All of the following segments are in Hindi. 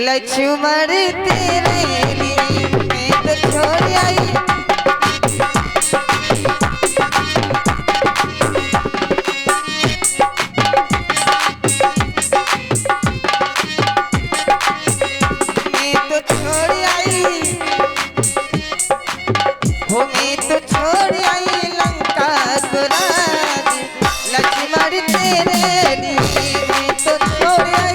लक्ष्मण तेरे लिए मैं तो छोड़ आई। मैं तो छोड़ आई हो, मैं तो छोड़ आई लंका को राज, लक्ष्मण तेरे लिए मैं तो छोड़ आई।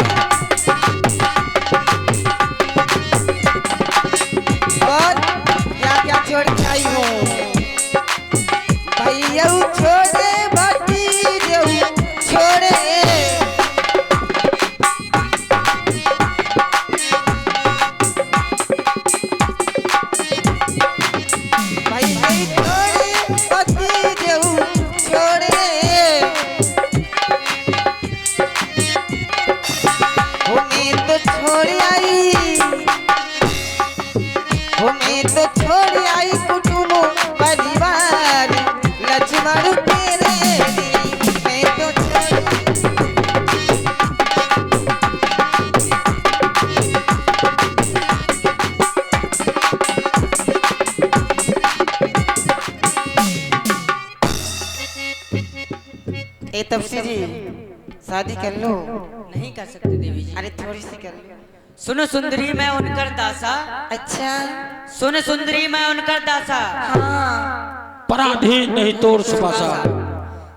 छोड़ के आई हूँ भैया छोड़े भतीजे छोड़े, भैया छोड़े भतीजे छोड़े, मैं तो छोड़ आई हो, मैं तो छोड़ आई कुटुंब परिवार, लक्ष्मण तेरे लिए मैं तो ए तपसी जी शादी कर लो। नहीं कर सकते देवी जी। अरे थोड़ी सी कर लो। सुनो सुंदरी मैं उनकर दासा। अच्छा सुन सुंदरी मैं उनकर दासा। हाँ पराधीन नहीं तोड़ सुपासा।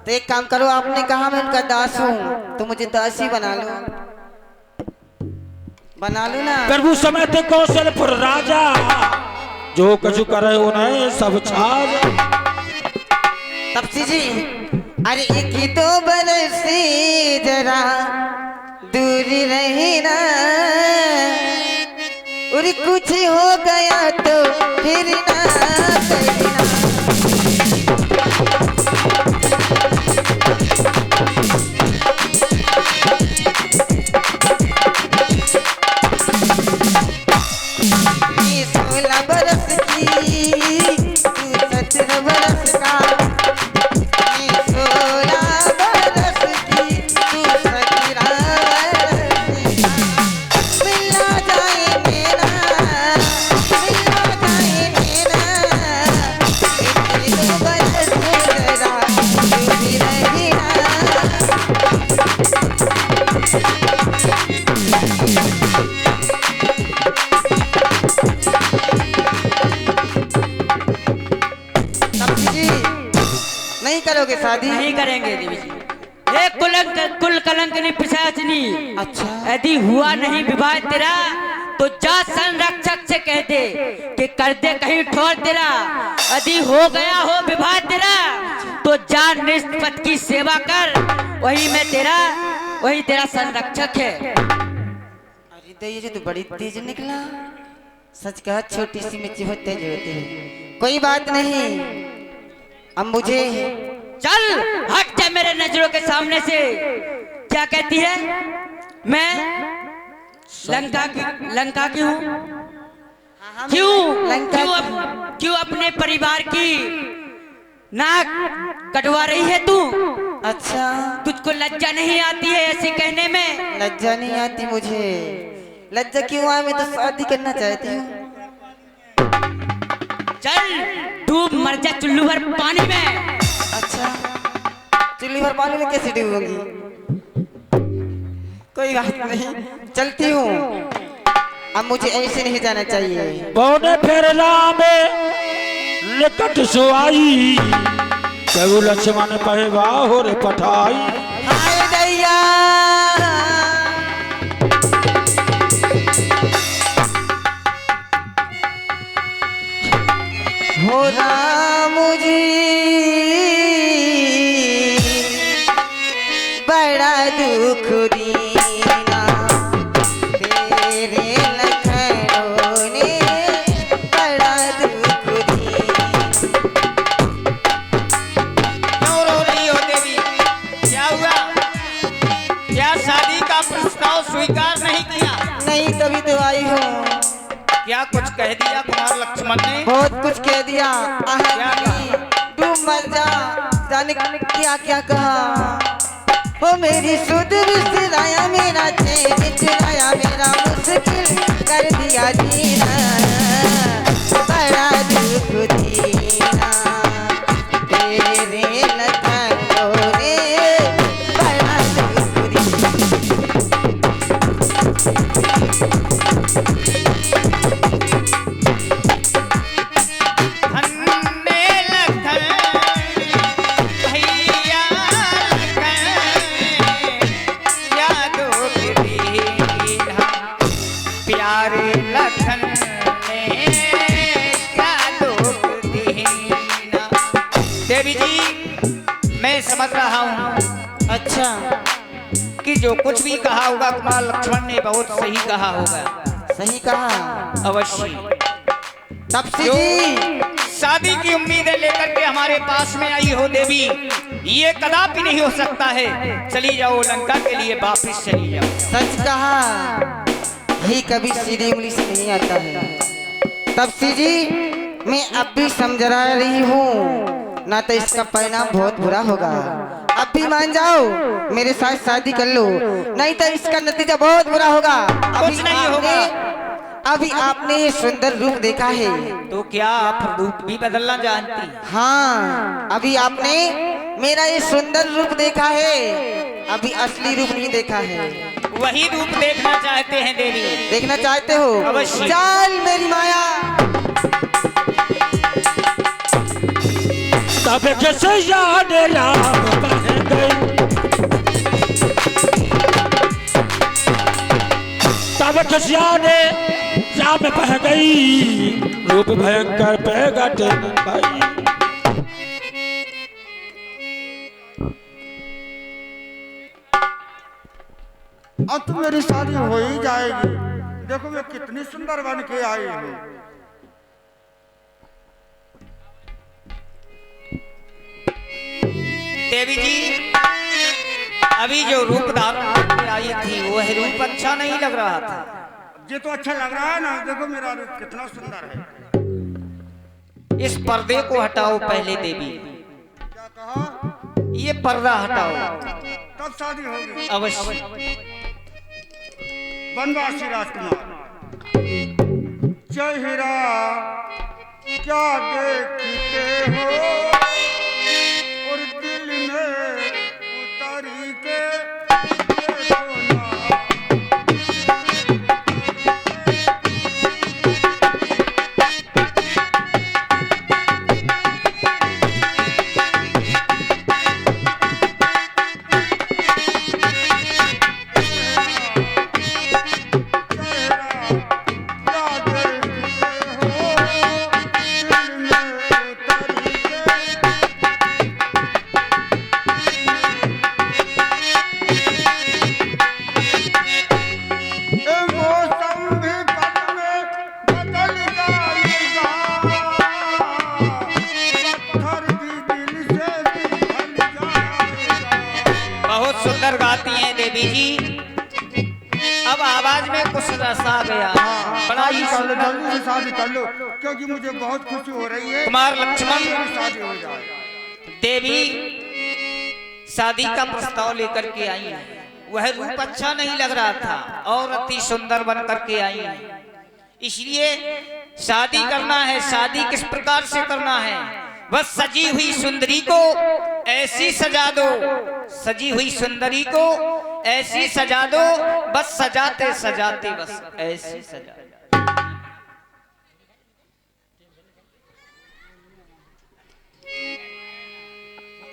तो एक काम करो, आपने कहा मैं उनका दास हूँ तो मुझे दासी बना लो, बना लो ना। प्रभु समेत कौशलपुर राजा, जो कछु करे उन्हें सब छाज। तपसी जी अरे एक ही तो बरस से जरा दूर रहना, और कुछ हो गया तो फिर ना करना। ये 16 बरस की तू 17 बरस का, ये 16 बरस की तू 17 बरस का। मिला जाए मेरा, मिला जाए मेरा, एक दो बरस जरा तू भी रहना। नहीं करोगे शादी? नहीं करेंगे देवी जी। ये कुल कलंकनी पिशाचनी। अच्छा यदि हुआ नहीं विवाह तेरा तो जा संरक्षक से कह दे कि कर दे कहीं ठोर तेरा। यदि हो गया हो विवाह तेरा तो जा निष्पत की सेवा कर, वही मैं तेरा, वही तेरा संरक्षक है। अरे तो ये तो बड़ी तेज निकला। सच कहा छोटी सी मिर्ची बहुत तेज होती है। कोई बात नहीं, अब मुझे चल हट जा मेरे नजरों के सामने से। क्या कहती है? मैं लंका की हूँ। क्यों अपने परिवार की नाक कटवा रही है तू? अच्छा तुझको लज्जा नहीं आती है ऐसे कहने में? लज्जा नहीं आती मुझे। लज्जा क्यों आए, मैं तो शादी करना चाहती हूँ। चल डूब मर जा चुल्लू भर पानी में। अच्छा चुल्ली भर पानी में कैसे डूबूंगी? कोई बात नहीं, चलती हूँ। अब मुझे ऐसे नहीं जाना चाहिए। बौने फेरला में निकट सुआई, प्रभु लक्ष्मण कहेगा हो रे पठाई। हाय दैया हो राम जी, बड़ा दुख दीना तेरे लखनऊ ने, बड़ा दुख दीना। क्यों रो रही हो देवी? क्या हुआ? क्या शादी का प्रस्ताव स्वीकार नहीं किया? नहीं तभी तो आई हूँ। क्या कुछ कह दिया कुमार लक्ष्मण ने? बहुत कुछ कह दिया। क्या कहा? तू मर जा, जाने क्या क्या कहा। हो मेरी सुध विसराया मेरा चेत देवी जी मैं समझ रहा हूँ अच्छा कि जो कुछ भी कहा होगा कुमार लक्ष्मण ने बहुत सही कहा होगा। सही कहा। अवश्य तपसी जो जी शादी की उम्मीदें लेकर के हमारे पास में आई हो देवी, ये कदापि नहीं हो सकता है। चली जाओ लंका के लिए, वापिस चली जाओ। सच कहा, ये कभी सीधी उंगली से नहीं आता है। तपसी जी मैं अब भी समझा रही हूँ, ना तो इसका परिणाम बहुत बुरा होगा। अब भी मान जाओ, मेरे साथ शादी कर लो, नहीं तो इसका नतीजा बहुत बुरा होगा। कुछ नहीं होगा। अभी आपने ये सुंदर रूप देखा है, तो क्या आप रूप भी बदलना जानती? हाँ अभी आपने मेरा ये सुंदर रूप देखा है, अभी असली रूप नहीं देखा है। वही रूप देखना चाहते हैं देवी? देखना चाहते हो? अवश्य। चल मेरी माया। तब कैसे याद राम बह गई, तब कैसे याद राम बह गई, रूप भयंकर पे गटे भाई। अब तो मेरी शादी हो ही जाएगी। देखो मैं कितनी सुंदर बन के आई हूँ। देवी जी अभी जो रूप धारण करके आई थी वह रूप अच्छा नहीं लग रहा था। ये तो अच्छा लग रहा है ना, देखो मेरा रूप कितना सुंदर है। इस पर्दे को हटाओ पहले देवी। क्या कहा? ये पर्दा हटाओ, तब शादी होगी। अवश्य। बनवासी राजकुमार चेहरा क्या देखते हो, और दिल में उतारी के देखो ना। सुंदर गाती हैं देवी जी। अब आवाज में कुछ रस आ गया। बड़ा ही सुंदर। जल्दी से शादी कर लो, क्योंकि मुझे बहुत खुशी हो रही है। कुमार लक्ष्मण शादी हो जाए। देवी शादी का प्रस्ताव लेकर के आई है। वह रूप अच्छा नहीं लग रहा था और अति सुंदर बन करके आई है, इसलिए शादी करना है। शादी किस प्रकार से करना है? बस सजी हुई सुंदरी को ऐसी सजा दो, सजी हुई सुंदरी को ऐसी सजा दो, बस सजाते सजाते बस ऐसी सजा।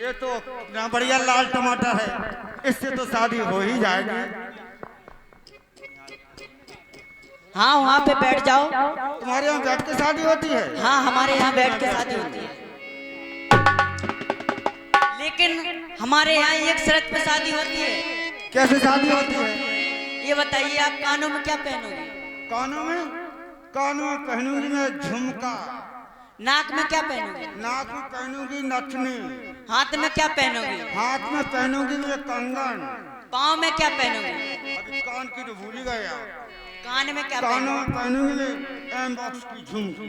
ये तो ना बढ़िया लाल टमाटर है, इससे तो शादी हो ही जाएगी। हाँ वहाँ पे बैठ जाओ। तुम्हारे यहाँ बैठ के शादी होती है? हाँ हमारे यहाँ बैठ के शादी होती है, लेकिन हमारे यहाँ एक शर्त पे शादी होती है। कैसे शादी होती है? ये बताइए आप कानों में क्या पहनोगे? कानों में? कानों में पहनूंगी मैं झुमका। नाक में क्या पहनोगे? नाक में पहनूंगी नथनी। हाथ में क्या पहनोगे? हाथ में पहनूंगी मैं कंगन। पाँव में क्या पहनोगे? अभी कान की तो भूल ही गया। कान में क्या कानों पहनोगे? में पहनूंगी मैं एम बॉक्स की झुमकी।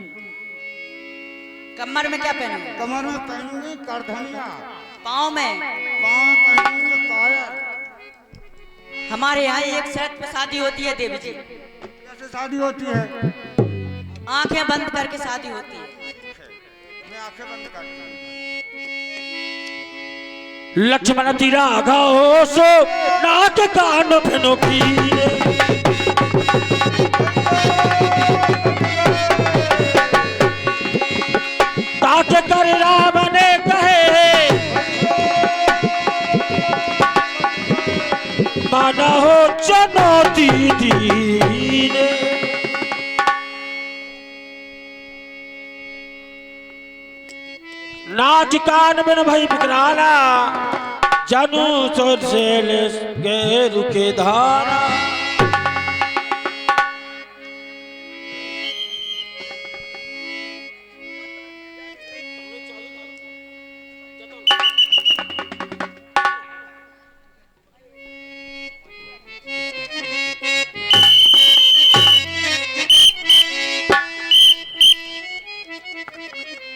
कमर में क्या पहनोगे? कमर में पहनूंगी करधनिया। पाँव में? पाँव में पहनूंगी पायल। हमारे यहाँ एक शर्त पे शादी होती है देवी जी। कैसे शादी होती है? आंखें बंद करके शादी होती है। मैं आंखें बंद करती हूँ। लक्ष्मण तिरा घाओ सो नाक कान फिनोकी ताके कर राम ने कहे माना हो चुनौती दीने। ना नाच कान में भाई बिकराना जानू सोर से ले गए रुके धारा।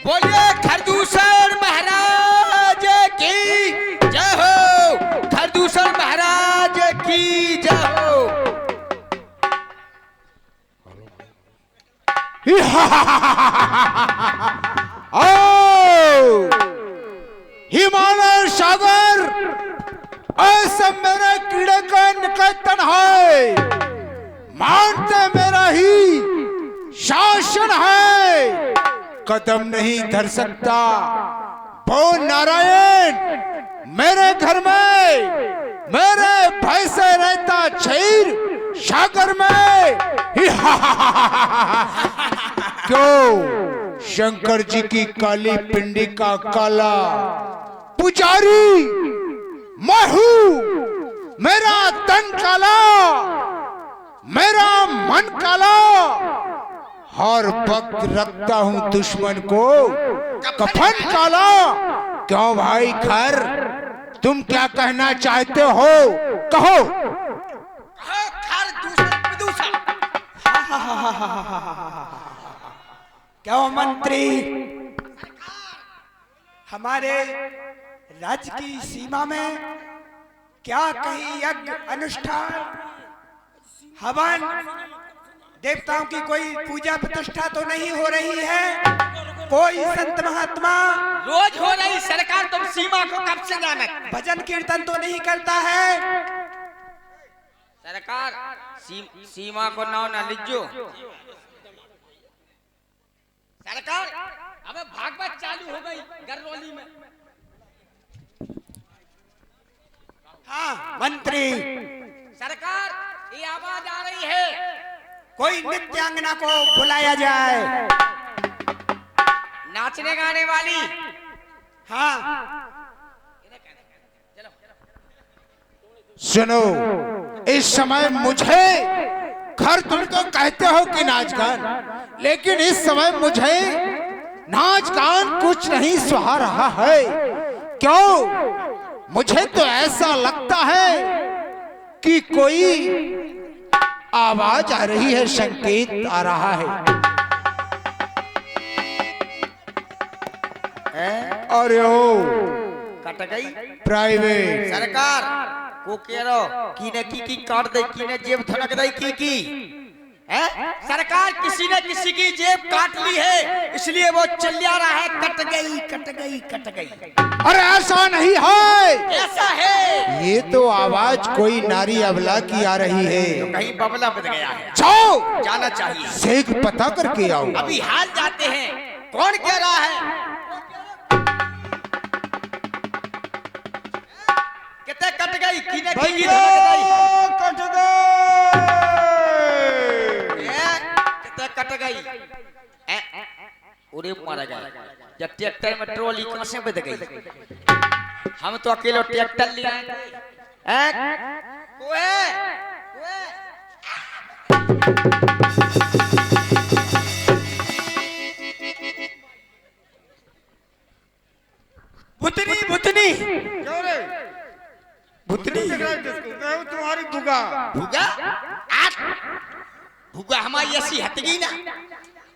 बोलिए खरदूसर महाराज की जय हो, खरदूसर महाराज की जय हो। हिमालय सागर ऐसा मेरे कीड़े का निकेतन है, मानते मेरा ही शासन है, कदम नहीं धर सकता वो नारायण मेरे घर में, मेरे भय से रहता क्षीर सागर में। क्यों शंकर जी की काली पिंडी का काला पुजारी मैं हूं, मेरा तन काला, मेरा मन काला, हर वक्त रखता हूं दुश्मन को कफन काला। क्यों भाई खर, तुम क्या कहना चाहते हो, कहो। क्यों मंत्री, हमारे राज्य की सीमा में क्या कहीं यज्ञ अनुष्ठान हवन देवताओं की कोई पूजा प्रतिष्ठा तो नहीं हो रही है? कोई संत महात्मा रोज हो रही सरकार, तुम सीमा को कब से जानत? भजन कीर्तन तो नहीं करता है सरकार? सीमा को नाव ना लीजो सरकार। अब भागवत चालू हो गई गरनौली में। हाँ मंत्री, सरकार ये आवाज आ रही है, कोई नृत्यांगना को बुलाया जाए, नाचने गाने वाली। हाँ सुनो, इस समय मुझे घर तुमको कहते हो कि नाच गान, लेकिन इस समय मुझे नाच गान कुछ नहीं सुहा रहा है। क्यों? मुझे तो ऐसा लगता है कि कोई आवाज आ रही है, संकेत आ रहा है। अरे ओ कट गई प्राइवेट सरकार को कह रहो की काट दे, की ने जेब धड़क दे की है सरकार। किसी ने किसी की जेब काट ली है, इसलिए वो चिल्ला रहा है कट गई कट गई कट गई। अरे ऐसा नहीं है, ऐसा है। ये तो आवाज कोई नारी अबला की आ रही है। तो कहीं बबला बज गया है, जाओ जाना चाहिए, सेक पता करके आओ। अभी हाल जाते हैं। कौन कह रहा है? कितने कट गई की ने की कट गई, कितने कट गई। उड़े मारा गया जब ट्रैक्टर में ट्रॉली कहां से बद गई। हम तो अकेले ट्रैक्टर ले आए। भुतनी भुतनी क्यों रे? भुतनी मैं हूं तुम्हारी बुगा। भूगा भूगा हमारी ऐसी हटगी ना।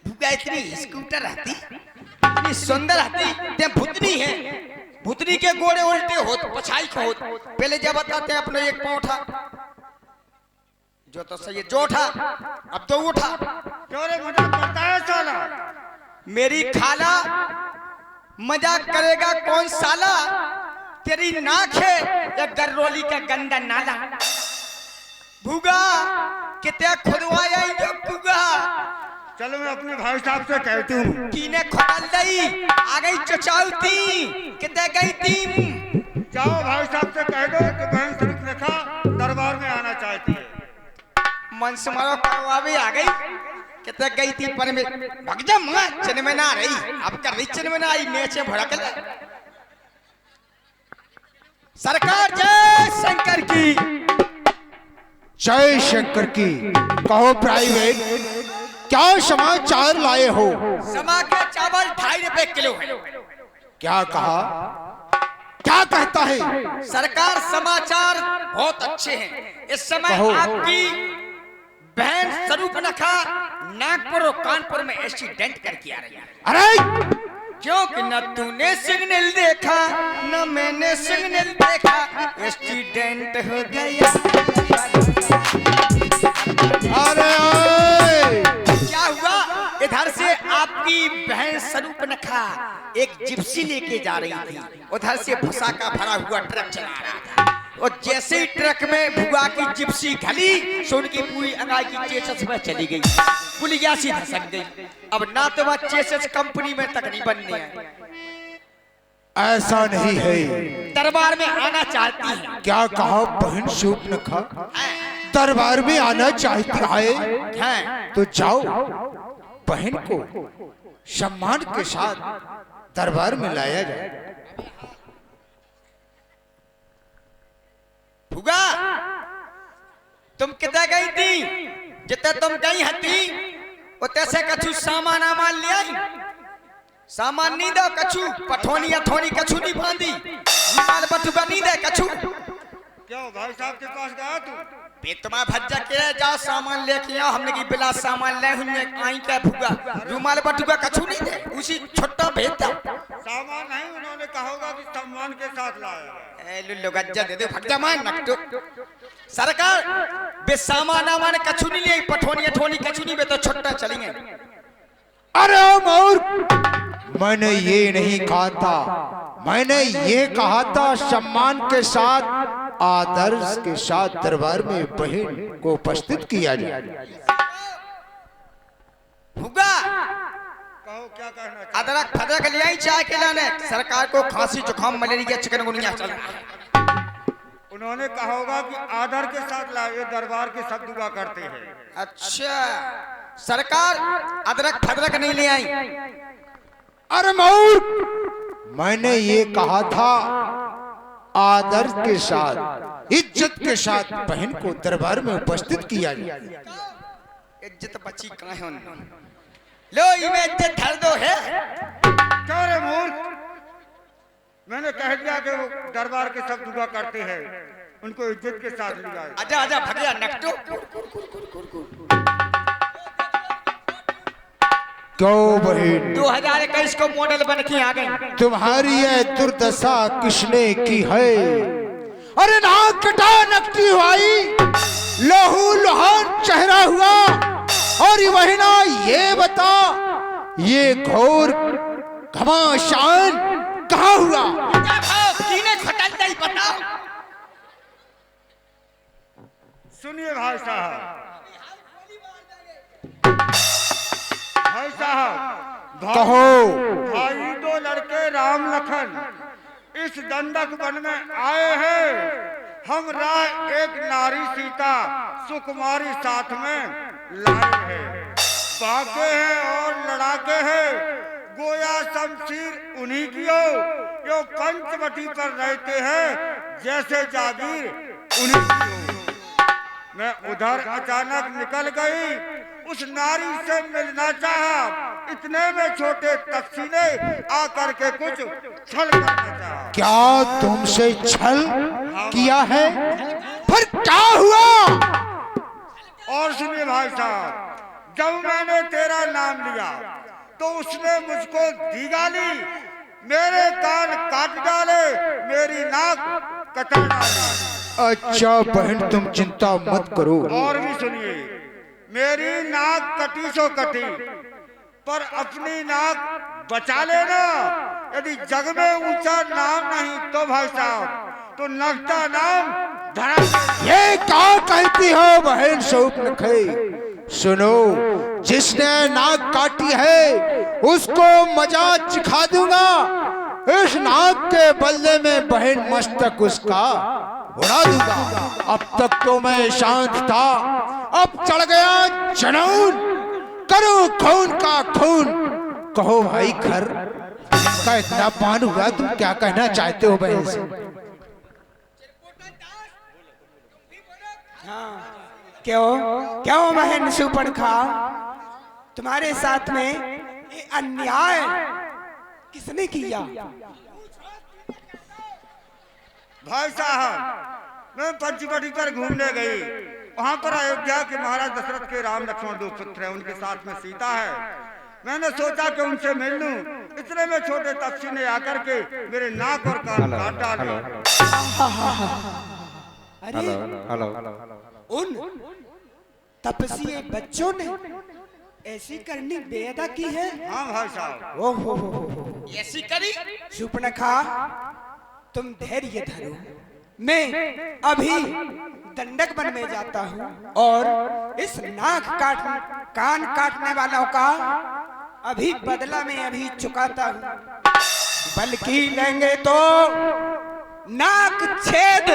भूगा इतनी स्कूटर रहती, इतनी सुंदर रहती, ते भुतनी है। भुतनी के गोड़े उल्टे होत, पछाई को होत। पहले जब बताते अपने एक पांव उठा, जो तो सही जो उठा, अब तो उठा। क्यों रे मजाक करता है साला? मेरी खाला मजाक करेगा कौन साला? तेरी नाक है या गररोली का गंदा नाला। भूगा कितने खुदवाया भूगा। चलो मैं अपने भाई साहब से कहती हूँ। कीने खोल दई आ गई चचाउती कितने गई थी। जाओ भाई साहब से कह दो कि बहन शरीफ रेखा दरबार में आना चाहती है। मन से मारो करवावे आ गई। कितने गई थी पर में भग जा मां चन में ना रही अब कर रही चन में ना आई नेचे भड़क ले सरकार जय शंकर की जय शंकर की। कहो प्राइवेट, क्या समाचार लाए हो? समा के चावल 2.5 रुपए किलो है। क्या कहा? क्या कहता है? सरकार समाचार बहुत अच्छे हैं। इस समय कहो। आपकी बहन स्वरूपनखा नागपुर और कानपुर में एक्सीडेंट करके आ रही है। अरे क्योंकि न तूने सिग्नल देखा न मैंने सिग्नल देखा, एक्सीडेंट हो गया। अरे ओए! क्या हुआ? इधर से आपकी बहन स्वरूपनखा एक जिप्सी लेके जा रही थी, उधर से भूसा का भरा हुआ ट्रक चला रहा था और जैसे ही ट्रक में भुआ की जिप्सी घली सो उनकी पूरी अंगाई की चेसस में चली गई, पुलिया सी धसक गई। अब ना तो वह चेसस कंपनी में तक नहीं बनने है। ऐसा नहीं है। दरबार में आना चाहती है। क्या कहा बहन शूर्पणखा? दरबार में आना चाहती है तो जाओ, बहन को सम्मान के साथ दरबार में लाया जाए। भुगा तुम कितने गई थी? जितने तुम गई हती उतने से कछु सामान आमान ले आई। सामान नहीं दो कछु, पठोनी अठोनी कछु नहीं बांधी, माल बटुका नहीं दे कछु। क्यों भाई साहब के पास गया तू? बेतमा भज्जा के जाओ सामान लेके आओ। हमने की बिला सामान ले हुए आई क्या भुगा, रुमाल बटुका कछु नहीं दे, उसी छोटा भेज दो। सामान नहीं, उन्होंने कहा होगा कि सम्मान के साथ लाया। ए लुल्लू गज्जा दे दे भज्जा मान नकटो। सरकार बे सामान आमान कछु नहीं ले, पठोनी अठोनी कछु नहीं बे तो छोटा चलेंगे। अरे मोर, मैंने ये नहीं कहा था, मैंने ये कहा था सम्मान के साथ आदर्श के साथ दरबार में बहन को उपस्थित किया जाए। भुगा कहो क्या कहना चाहते? अदरक फदरक ले आई चाय के लाने। सरकार को खांसी जुकाम मलेरिया चिकनगुनिया चल रहा है। उन्होंने कहा होगा कि आदर के साथ लाए, दरबार की सब दुआ करते हैं। अच्छा सरकार अदरक फदरक नहीं ले आई। अरे मऊर, मैंने ये कहा था आदर के साथ इज्जत के साथ बहन को दरबार में उपस्थित किया जाए। इज्जत बची कहाँ है? लो इमे इज्जत धर दो है। क्या रे मूर्ख, मैंने कह दिया कि वो दरबार के सब दुआ करते हैं, उनको इज्जत के साथ लिया। आजा आजा भगया नकटो। क्यों बहन? 2021 को मॉडल बन के आ गई। तुम्हारी यह दुर्दशा किसने की है? अरे नाक कटा नकटी हुई, लहू लुहान चेहरा हुआ, और वहीना ये बता ये घोर घमासान कहाँ हुआ? सुनिए भाई साहब, भाई साहब, कहो। भाई दो लड़के राम लखन इस दंडक वन में आए हैं। हम राह एक नारी सीता सुकुमारी साथ में लाए हैं। बाके हैं और लड़ाके हैं, गोया शमशीर उन्हीं की हो जो पंचवटी पर रहते हैं, जैसे जागीर उन्हीं की हो। मैं उधर अचानक निकल गई, उस नारी से मिलना चाहा, इतने में छोटे तपसी ने आकर के कुछ छल करना चाहा। क्या तुमसे छल किया है? फिर क्या हुआ? और सुनिए भाई साहब, जब मैंने तेरा नाम लिया तो उसने मुझको दी गाली, मेरे कान काट डाले, मेरी नाक कतर डाली। अच्छा बहन, तुम चिंता मत करो। और भी सुनिए, मेरी नाक कटी सो कटी, पर अपनी नाक बचा लेना। यदि जग में ऊंचा नाम नहीं तो भाई साहब तो नगता नाम धरा। ये क्या कहती हो बहन शूर्पणखा? सुनो, जिसने नाक काटी है उसको मजा चिखा दूंगा। इस नाक के बदले में बहन मस्तक उसका उड़ा दूंगा। अब तक तो मैं शांत था, अब चढ़ गया जनून। करो खून का खून। कहो भाई खर, का इतना पान हुआ, तुम क्या कहना चाहते हो बहन से? क्यों क्यों बहन सुपर्णखा, तुम्हारे साथ में ये अन्याय किसने किया? भाई साहब, मैं पंचवटी पर घूमने गई, वहां पर अयोध्या के महाराज दशरथ के राम लक्ष्मण दो पुत्र हैं, उनके साथ में सीता है। मैंने सोचा कि उनसे मिल लूं, इतने में छोटे तपसी ने आकर के मेरे नाक और कान काट डाले। अरे उन तपसी बच्चों ने ऐसी करनी बेअदा की है? हाँ भाई साहब। ओहो, ऐसी करी? सुपर्णखा, तुम धैर्य धरो, मैं अभी दंडक वन में जाता हूँ और इस कान काटने वालों का अभी बदला में अभी चुकाता हूँ, बल्कि लेंगे तो नाक छेद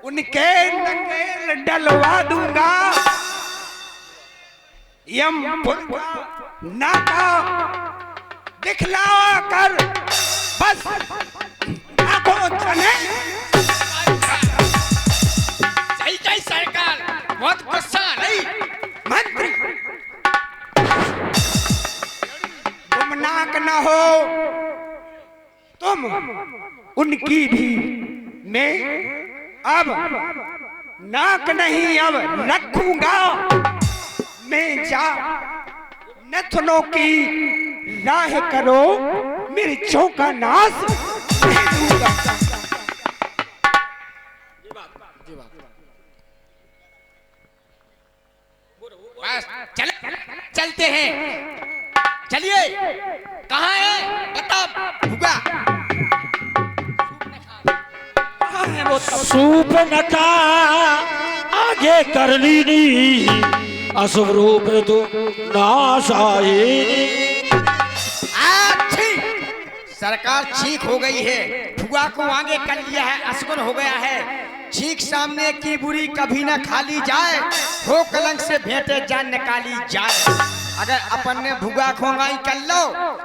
उनके नकेल डलवा दूंगा, यमपुर नाका दिखला कर बस आंखों चले। सही कही सरकार, बहुत गुस्सा नहीं। मंत्री, तुम नाक न हो, तुम उनकी भी, मैं अब नाक नहीं अब रखूंगा, मैं जा नथनों की राह करो, मिर्चों का नाश नहीं दूंगा। बस चल, चलते हैं, चलिए। कहाँ है बता भुगा? सुपर्णखा आगे कर लीनी, अशुभ रूप तो नाश आए। सरकार छींक हो गई है, फुआ को आगे कर लिया है, असगुन हो गया है। छींक सामने की बुरी कभी न खाली जाए, हो कलंक से भेंटे जान निकाली जाए। अगर अपन ने भुगा खोंगाई कर लो,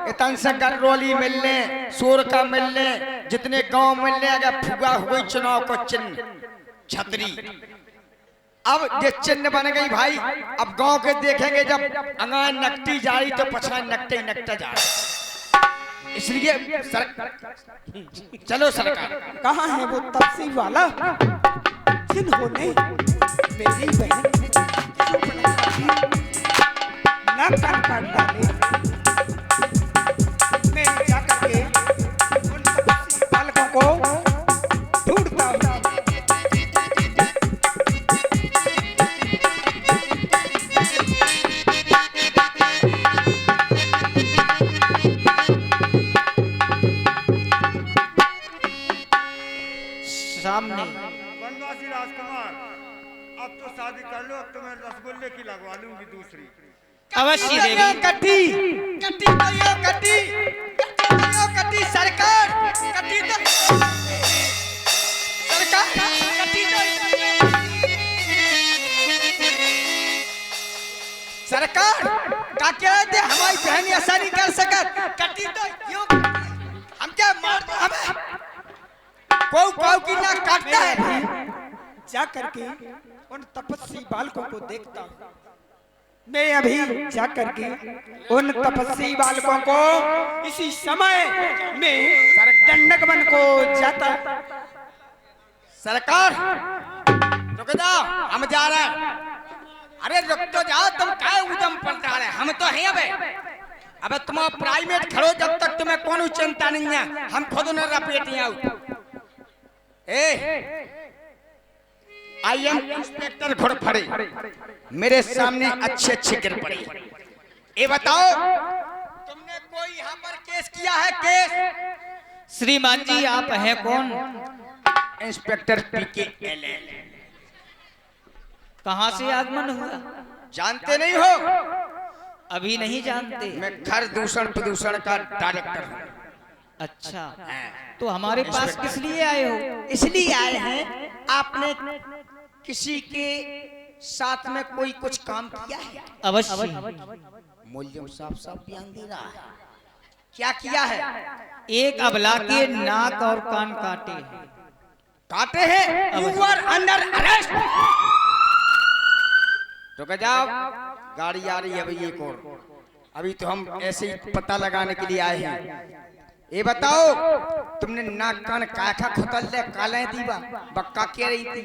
इतन से गरोली मिल ले, सोर का मिल ले, जितने गांव मिल ले, अगर फुगा हो गई चुनाव को चिन्ह छतरी। अब ये चिन्ह बन गई भाई, अब गांव के देखेंगे जब अंगान नकटी जा रही तो पछा नकटे ही नकटा जा रहा। इसलिए चलो सरकार। कहाँ है वो तपसी वाला जिन्होंने मेरी बहन नाक काट डाले? मैं जाकर के उन तपसी बालकों को ढूंढता हूँ। सामने वनवासी राजकुमार, अब तो शादी कर लो, अब तो मैं रसगुल्ले की लगवा लूंगी दूसरी। अवश्य देगी। कटी कटी कटियो कटी कटियो कटी सरकार, कटी तो सरकार, कटी तो सरकार का क्या है, हमारी बहन ऐसा नहीं कर सकत। कटी तो यूं हम क्या मार दो हमें, को की ना काटता है। जा करके उन तपस्वी बालकों को देखता हूँ। मैं अभी जा करके उन तपस्वी बालकों को इसी समय में दंडक वन को जाता। सरकार रुक जाओ, हम जा रहे हैं। अरे रुक तो जाओ, तुम क्या उदम पलटा रहे, हम तो हैं। अबे तुम प्राइवेट खड़ो, जब तक तुम्हें कौन चिंता नहीं है, हम खुद न रपेटे आओ। आई एम इंस्पेक्टर घोड़फड़े, मेरे सामने अच्छे अच्छे गिर पड़े। ये बताओ, तुमने कोई यहाँ पर केस किया है? केस? श्रीमान जी, आप हैं कौन? इंस्पेक्टर पीके एलएल। कहाँ से आगमन हुआ? जानते नहीं हो? अभी नहीं जानते। मैं घर दूषण प्रदूषण का डायरेक्टर हूँ। अच्छा, तो हमारे पास किस लिए आए हो? इसलिए आए हैं, आपने किसी के साथ में कोई कुछ काम किया है? अवश्य। मूल्य साफ साफ बयान दे रहा है। क्या किया है? एक अबला के नाक और कान काटे हैं। काटे हैं? You are under arrest. रुक जाओ, गाड़ी आ रही है भाई एक और। अभी तो हम ऐसे ही पता लगाने के लिए आए हैं। ये बताओ, तुमने नाक कान काखा खुतल ले काले दीवा बक्का कह रही थी?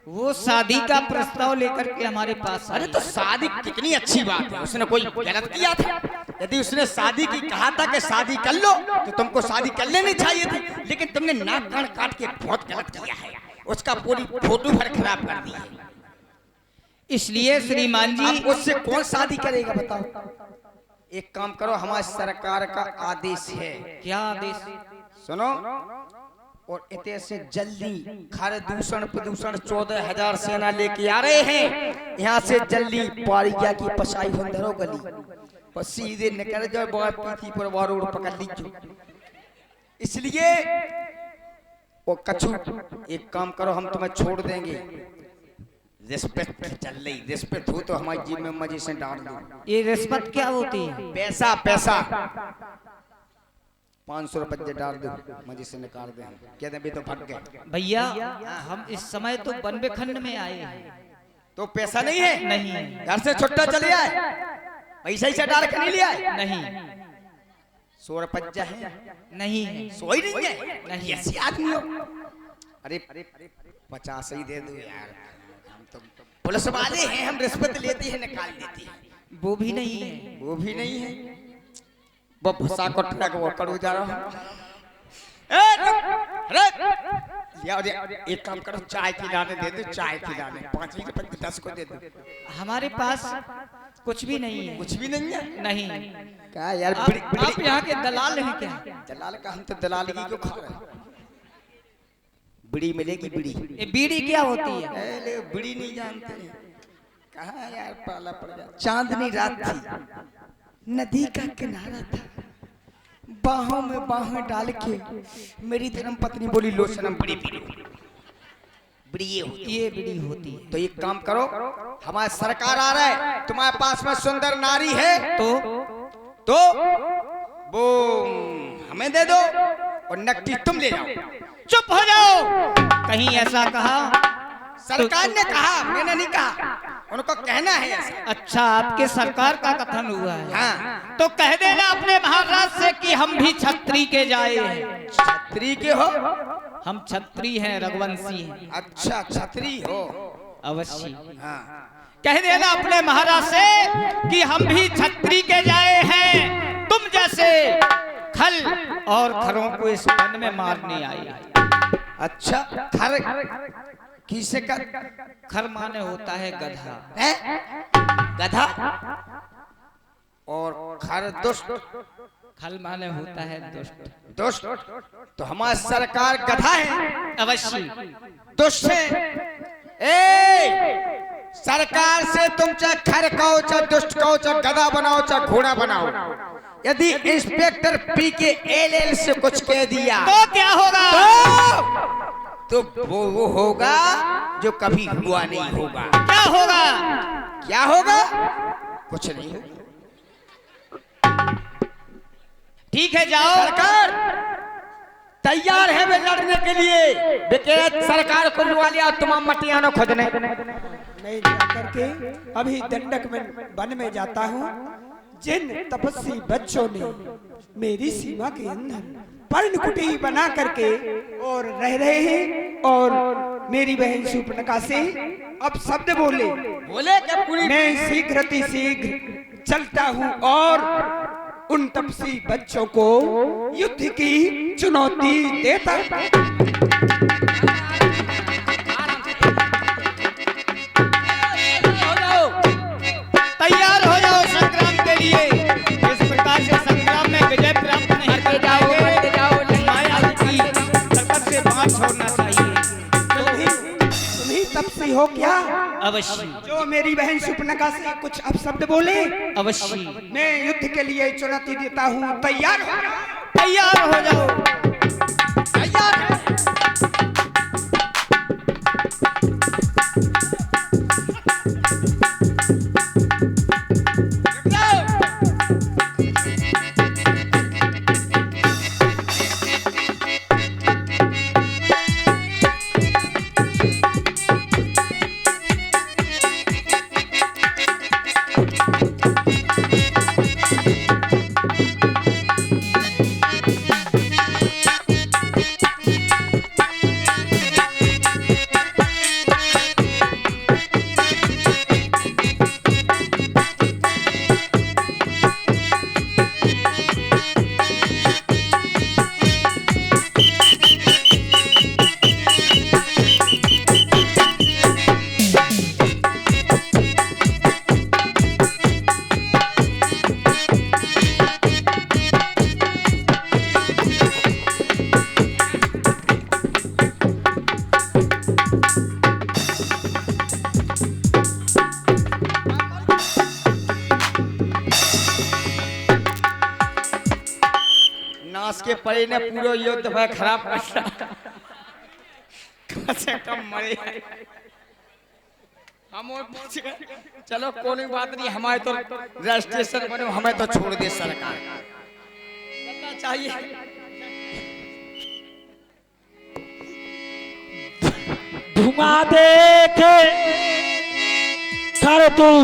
वो शादी का प्रस्ताव लेकर के हमारे पास अरे आई। तो शादी कितनी अच्छी बात है, उसने कोई गलत किया था? यदि उसने शादी की कहा था कि शादी कर लो तो तुमको शादी कर लेनी चाहिए थी, लेकिन तुमने नाक कान काट के बहुत गलत किया है। उसका पूरी फोटो भर खराब कर दी है। इसलिए श्रीमान जी, अब उससे कौन शादी करेगा बताओ? एक काम करो, हमारी सरकार का आदेश है। क्या आदेश? सुनो, और इतने से जल्दी खर दूषण प्रदूषण 14,000 सेना लेके आ रहे हैं। यहाँ से जल्दी पारिया की पसाई बंदरो गली और सीधे निकल जाओ बहुत पीठी पर वो रोड पकड़ लीजिए। इसलिए वो कछु, एक काम करो, हम तुम्हें छोड़ देंगे। रिस्पेक्ट चल रही, रिस्पेक्ट हो तो हमारी जीव में मजे से डाल दो। ये रिश्वत क्या होती है? पैसा पैसा 500 रुपये डाल दो, मजे से निकाल दे। कहते भी तो फट गए भैया, हम इस समय तो बनवे खंड में आए हैं। तो पैसा नहीं है? नहीं। घर से छुट्टा चले आए, पैसा ही से डाल के नहीं लिया है? नहीं। 100 रुपया है? नहीं है। सोई नहीं है? नहीं। ऐसी आदमी हो? अरे 50 ही दे दो यार, हम तो पुलिस वाले हैं, हम रिश्वत लेते हैं निकाल देते हैं। वो भी नहीं है। वो भी नहीं है। वो भसा को ट्रक वो करू जा रहा हूँ। एक काम करो, चाय खिलाने दे दो, चाय खिलाने 5 रुपए 10 को दे दो। हमारे पास कुछ भी नहीं है। कुछ भी नहीं है? नहीं। क्या यार, आप यहाँ के दलाल हैं क्या? दलाल का, हम तो दलाल की क्यों खा रहे हैं? बीड़ी मिलेगी, बीड़ी। ये बीड़ी क्या होती है? ले, बीड़ी नहीं जानते हैं? कहाँ यार, पाला पड़ गया। चांदनी रात थी, नदी का किनारा था, बाहों में बाहें डाल के मेरी धर्म पत्नी बोली, लो सनम बीड़ी पी लो। बीड़ी ये बीड़ी होती है। तो एक काम करो, हमारी सरकार आ रहा है, तुम्हारे पास में सुंदर नारी है तो वो हमें दे दो और नकदी तुम ले जाओ। चुप हो जाओ। कहीं ऐसा कहा? सरकार ने कहा, मैंने नहीं कहा, उनको कहना है ऐसा। अच्छा, आपके सरकार का कथन हुआ है? हाँ। तो कह देना अपने महाराज से कि हम भी छत्री के जाए हैं। छत्री के हो? हम छत्री हैं, रघुवंशी हैं। अच्छा, छत्री हो? अवश्य। हाँ। कह देना अपने महाराज से कि हम भी छत्री के जाए हैं, तुम जैसे खल और खरों को इस वन में मारने आए। अच्छा, खर किसे का? खर माने होता है गधा। है? गधा? और खर दुष्ट? खल माने होता है दुष्ट। दुष्ट? तो हमारी सरकार गधा है? अवश्य। दुष्ट है? सरकार से तुम चाहे खर कहो, चाहे दुष्ट कहो, चाहे गधा बनाओ, चाहे घोड़ा बनाओ, यदि इंस्पेक्टर पीके एल से कुछ कह दिया तो क्या होगा? तो वो होगा जो कभी हुआ नहीं होगा। क्या होगा? क्या होगा? कुछ नहीं होगा। ठीक है, जाओ। सरकार तैयार है वे लड़ने के लिए। सरकार को लुआ लिया, तुम मटियानो खोदने। मैं जाकर के अभी दंडक में वन में जाता हूँ। जिन तपस्वी बच्चों ने मेरी सीमा के अंदर पर्णकुटी बना करके और रह रहे हैं, और मेरी बहन शूर्पणखा से अब शब्द बोले कि पूरी मैं शीघ्र चलता हूँ और उन तपस्वी बच्चों को युद्ध की चुनौती देता। तैयार हो जाओ संग्राम के लिए। इस प्रकार से संग्राम में विजय प्राप्त नहीं कर जाओ। माया की सरकत से बाहर छोड़ना चाहिए। तुम्ही तपस्वी हो क्या? अवश्य। जो मेरी बहन शूर्पणखा से कुछ अपशब्द बोले, अवश्य। मैं युद्ध के लिए चुनौती देता हूँ। तैयार हो? तैयार हो जाओ। तैयार। के परे ने पूरा युद्ध भाई खराब कर कम से कम मरे हम और पहुंच गए। चलो कोई बात नहीं, हमारे तो रजिस्ट्रेशन बने, हमें तो छोड़ दे सरकार, करना चाहिए। धुआं देखे कर तो